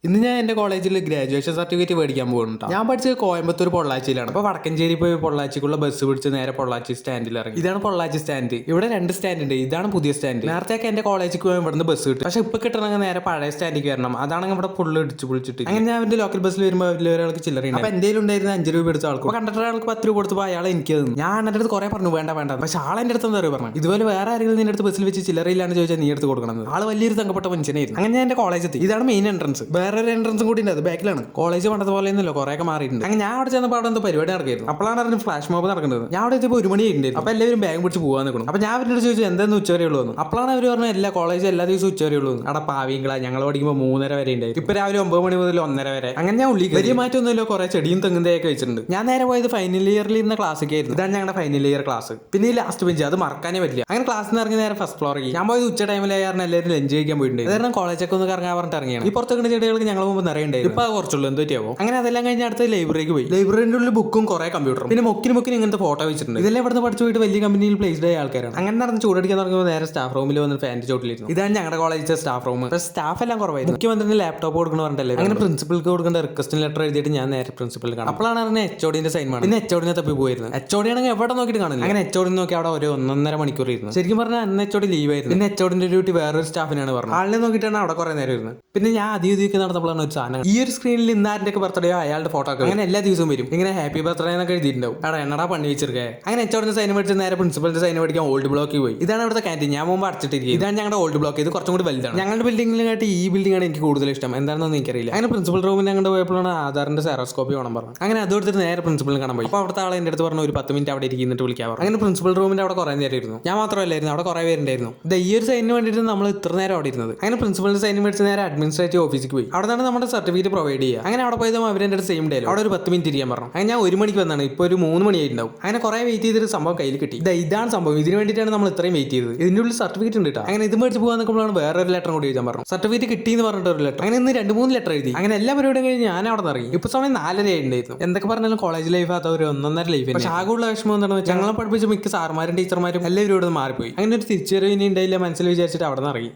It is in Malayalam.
ഇന്ന് ഞാൻ എൻ്റെ കോളേജിൽ ഗ്രാജുവേഷൻ സർട്ടിഫിക്കറ്റ് മേടിക്കാൻ പോകുന്നുണ്ട്. ഞാൻ പഠിച്ചത് കോയമ്പത്തൂർ പൊള്ളാച്ചിയിലാണ്. അപ്പോൾ വടക്കഞ്ചേരി പോയി പൊള്ളാച്ചിക്കുള്ള ബസ് പിടിച്ച് നേരെ പൊള്ളാച്ചി സ്റ്റാൻഡിൽ ഇറങ്ങി. ഇതാണ് പൊള്ളാച്ചി സ്റ്റാൻഡ്. ഇവിടെ 2 സ്റ്റാൻഡ് ഉണ്ട്. ഇതാണ് പുതിയ സ്റ്റാൻഡ്. നേരത്തെയൊക്കെ എൻ്റെ കോളേജിൽ പോയി ഇവിടുന്ന് ബസ് കിട്ടും. പക്ഷെ ഇപ്പൊ കിട്ടണമെങ്കിൽ നേരെ പഴയ സ്റ്റാൻഡിലേക്ക് വരണം. അതാണെങ്കിൽ ഇവിടെ ഫുള്ള് ഇടിച്ച് പൊളിച്ചിട്ട്. അങ്ങനെ ഞാൻ അവന്റെ ലോക്കൽ ബസ്സിൽ വരുമ്പോൾ ഒരാൾക്ക് ചില്ലറയുണ്ട്. അപ്പോൾ എൻ്റെ ഉണ്ടായിരുന്ന 5 രൂപ എടുത്ത ആൾക്ക് കണ്ടക്ടർ ആൾക്ക് 10 രൂപ കൊടുത്തപ്പോൾ അയാൾ എനിക്ക് തന്നു. ഞാൻ എൻ്റെ അടുത്ത് കുറെ പറഞ്ഞു വേണ്ട വേണ്ട. പക്ഷെ ആളെൻ്റെ അടുത്ത് എന്താ പറഞ്ഞു, ഇതുപോലെ വേറെ ആരെങ്കിലും നിന്റെ അടുത്ത് ബസ്സിൽ വെച്ച് ചില്ലറയില്ലാന്ന് ചോദിച്ചാൽ നീ എടുത്ത് കൊടുക്കണം. ആൾ വലിയൊരു തങ്കപ്പെട്ട മനുഷ്യനായിരുന്നു. അങ്ങനെ ഞാൻ എൻ്റെ കോളേജ് എത്തി. ഇതാണ് മെയിൻ എൻട്രൻസ്. വേറൊരു എൻട്രൻസും കൂടി ഉണ്ട്, അത് ബാക്കിലാണ്. കോളേജ് പണ്ടത്തെ പോലെ ഒന്നുമല്ലോ, കുറെയൊക്കെ മാറിയിട്ടുണ്ട്. അങ്ങനെ ഞാൻ അവിടെ ചെന്നപ്പോൾ അവിടെ എന്തോ പരിപാടി നടക്കായിരുന്നു. അപ്പോഴാണ് അതിന് ഫ്ലാഷ് മോബ് നടക്കുന്നത്. ഞാൻ അവിടെ എത്തിയപ്പോൾ 1 മണി ഉണ്ടായിരുന്നു. അപ്പോൾ എല്ലാവരും ബാഗ് പിടിച്ച് പോകാൻ നിൽക്കണം. അപ്പോൾ ഞാൻ അവരോട് ചോദിച്ചു എന്താന്ന് ഉച്ചവരെ ഉള്ളൂ. അപ്പോഴാണ് അവർ പറഞ്ഞത് എല്ലാ കോളേജ് എല്ലാ ദിവസവും ഉച്ചവരെ ഉള്ളൂ. അവിടെ പാവിങ്ങളാ, ഞങ്ങൾ പഠിക്കുമ്പോൾ 3:30 വരെ ഉണ്ടായിരുന്നു. ഇപ്പൊ രാവിലെ 9 മണി മുതൽ 1:30 വരെ. അങ്ങനെ ഞാൻ ഉള്ളി വലിയ മാറ്റമൊന്നുമില്ല, കുറെ ചെടിയും തെങ്ങുന്നതൊക്കെ വെച്ചിട്ടുണ്ട്. ഞാൻ നേരെ പോയത് ഫൈനൽ ഇയറിൽ ഇരുന്ന ക്ലാസ്സൊക്കെ ആയിരുന്നു. ഇതാണ് ഞങ്ങളുടെ ഫൈനൽ ഇയർ ക്ലാസ്. പിന്നെ ഈ ലാസ്റ്റ് ബെഞ്ച്, അത് മറക്കാനേ പറ്റില്ല. അങ്ങനെ ക്ലാസ്സിൽ നിന്ന് ഇറങ്ങി നേരെ ഫസ്റ്റ് ഫ്ലോറിൽ. ഞാൻ പോയത് ഉച്ച ടൈമിലായിരുന്നു. എല്ലാവരും ലഞ്ച് കഴിക്കാൻ പോയിട്ടുണ്ട്. കാരണം കോളേജൊക്കെ ഒന്ന് കറങ്ങാൻ പറഞ്ഞിട്ട് ഇറങ്ങിയാണ്. ഈ പുറത്തേക്കുന്ന ചെടികൾക്ക് ഞങ്ങൾ മുമ്പ് നിറയുണ്ടായിരുന്നു. ഇപ്പൊ കുറച്ചുള്ളൂ എന്തോ ആവും. അങ്ങനെ അതെല്ലാം കഴിഞ്ഞ് അടുത്ത ലൈബ്രറിക്ക് പോയി. ലൈബ്രറിന്റെ ഉള്ളിൽ ബുക്കും കുറെ കമ്പ്യൂട്ടറും പിന്നെ മുക്കിന് ഇങ്ങനത്തെ ഫോട്ടോ വെച്ചിട്ടുണ്ട്. ഇതെല്ലാം ഇവിടുന്ന് പഠിച്ചു പോയിട്ട് വലിയ കമ്പനിയിൽ പ്ലേസ്ഡ് ആയ ആൾക്കാരാണ്. അങ്ങനെ നടന്ന് ചൂടടിക്കാൻ തുടങ്ങുമ്പോൾ നേരെ സ്റ്റാഫ് റൂമിൽ വന്ന് ഫാൻ്റെ ചോട്ടിലിരുന്നു. ഇതാണ് ഞങ്ങളുടെ കോളേജിലെ സ്റ്റാഫ് റൂം. പക്ഷേ സ്റ്റാഫ് എല്ലാം കുറവായിരുന്നു. മുഖ്യമന്ത്രിന്റെ ലാപ്ടോപ്പ് കൊടുക്കണം പറഞ്ഞിട്ടല്ലേ. അങ്ങനെ പ്രിൻസിപ്പൾക്ക് കൊടുക്കേണ്ട റിക്വസ്റ്റ് ലെറ്റർ എഴുതിയിട്ട് ഞാൻ നേരെ പ്രിൻസിപ്പൽ കാണാം. അപ്പോഴാണ് അറിഞ്ഞ HOD സൈൻ ആണ്. പിന്നെ HOD തപ്പി പോയിരുന്നു. HOD ആണെങ്കിൽ എവിടെ നോക്കിയിട്ട് കാണില്ല. അങ്ങനെ HOD നോക്കി അവിടെ ഒരു 1.5 മണിക്കൂർ ഇരുന്നു. ശരിക്കും പറഞ്ഞാൽ അന്ന് HOD ലീവ് ആയിരുന്നു. പിന്നെ HOD ഡ്യൂട്ടി വേറൊരു സ്റ്റാഫിനാണ് പറഞ്ഞത്. ആളിനെ നോക്കിയിട്ടാണ് അവിടെ കുറെ നേരം ഇരുന്നത്. പിന്നെ ഞാൻ അധികം നടന്നപ്പോഴാണ് ഒരു സാധനം. ഈ ഒരു സ്ക്രീനിൽ ഇന്ന് ആരുടെ ഒക്കെ ബർത്ത്ഡേയോ അയാളുടെ ഫോട്ടോ ഒക്കെ അങ്ങനെ എല്ലാ ദിവസവും വരും. ഇങ്ങനെ ഹാപ്പി ബർത്ത്ഡേ എന്നൊക്കെ എഴുതിയിട്ടുണ്ടാവും. അവിടെ എന്നടാ പണി വെച്ചിരിക്കേ. അങ്ങനെ HOD സൈൻ മേടിച്ച് നേരെ പ്രിൻസിപ്പലിന്റെ സൈൻ മേടിക്കാൻ ഓൾഡ് ബ്ലോക്കിൽ പോയി. ഇതാണ് ഇവിടുത്തെ ക്യാൻറ്റീൻ. ഞാൻ മുമ്പ് അടച്ചിട്ടിരിക്കും. ഇതാണ് ഞങ്ങളുടെ ഓൾഡ് ബ്ലോക്ക്. ഇത് കുറച്ചും കൂടി വലുതാണ്. ഞങ്ങളുടെ ബിൽഡിംഗിലായിട്ട് ഈ ബിൽഡിംഗ് ആണ് എനിക്ക് കൂടുതൽ ഇഷ്ടം. എന്താണെന്ന് എനിക്കറിയില്ല. അങ്ങനെ പ്രിൻസിപ്പൽ റൂമിൽ ഞങ്ങളുടെ പോയപ്പോഴാണ് ആധാറിന്റെ സെറോസ്കോപ്പി വേണം പറഞ്ഞു. അങ്ങനെ അത് കൊടുത്തിട്ട് നേരെ പ്രിൻസിപ്പലിനെ കാണാൻ പോയി. അപ്പോൾ അവിടുത്തെ ആളെ എൻ്റെ അടുത്ത് പറഞ്ഞു ഒരു 10 മിനിറ്റ് അവിടെ ഇരിക്കുന്നിട്ട് വിളിക്കാൻ പറഞ്ഞു. അങ്ങനെ പ്രിൻസിപ്പൽ റൂമിന്റെ അവിടെ കുറേ നേരം ഇരുന്നു. ഞാൻ മാത്രമല്ലായിരുന്നു, അവിടെ കുറേ പേരുണ്ടായിരുന്നു. ഈ ഒരു സൈനിന് വേണ്ടിയിട്ട് നമ്മൾ ഇത്ര നേരം അവിടെ ഇരുന്നത്. അങ്ങനെ പ്രിൻസിപ്പലിന്റെ സൈൻ മേടിച്ച് നേരെ അഡ്മിനിസ്ട്രേറ്റീവ് ഓഫീസിലേക്ക് പോയി. അവിടെ നിന്നാണ് നമ്മുടെ സർട്ടിഫിക്കറ്റ് പ്രൊവൈഡ് ചെയ്യുക. അങ്ങനെ അവിടെ പോയത് അവരുടെ അടുത്ത് സെയിം ഡേ അവിടെ ഒരു 10 മിനിറ്റ് ഇരിക്കാൻ പറഞ്ഞു. അങ്ങനെ ഞാൻ 1 മണിക്ക് വന്നാണ്. ഇപ്പോൾ ഒരു 3 മണിയായിട്ടുണ്ടാവും. അങ്ങനെ കുറേ വെയിറ്റ് ചെയ്തിട്ട് സംഭവം കയ്യിൽ കിട്ടി. ഇതാണ് സംഭവം. ഇതിന് വേണ്ടിയിട്ടാണ് നമ്മൾ ഇത്രയും വെയിറ്റ് ചെയ്തത്. ഇതിൻ്റെ ഉള്ളിൽ സർട്ടിഫിക്കറ്റ് ഉണ്ട് കേട്ടോ. അങ്ങനെ ഇത് മേടിച്ച് പോകാൻ നിൽക്കുമ്പോഴാണ് വേറൊരു ലെറ്റർ കൂടി എഴുതാൻ പറഞ്ഞു. സർട്ടിഫിക്കറ്റ് കിട്ടിയെന്ന് പറഞ്ഞിട്ട് ഒരു ലെറ്റർ. അങ്ങനെ ഇന്ന് 2-3 ലെറ്റർ എഴുതി. അങ്ങനെ എല്ലാ പരിപാടിയും കഴിഞ്ഞ് ഞാൻ അവിടെ ഇറങ്ങി. ഇപ്പോൾ സമയം 4:30 ഉണ്ടായിരുന്നു. എന്തൊക്കെ പറഞ്ഞാലും കോളേജ് ലൈഫ് ആത്ത ഒരു 1.5 ലൈഫ്. പക്ഷേ ആകെയുള്ള വിഷമം എന്താണെന്ന് വെച്ചാൽ ഞങ്ങളെ പഠിപ്പിച്ച മിക്ക സാർമാരും ടീച്ചർമാരും എല്ലാവരും ഇവിടെ നിന്ന് മാറിപ്പോയി. അങ്ങനെ ഒരു തിരിച്ചറിവ് ഇനി ഉണ്ടായില്ല മനസ്സിൽ വിചാരിച്ചിട്ട് അവിടെ നിന്ന് ഇറങ്ങി.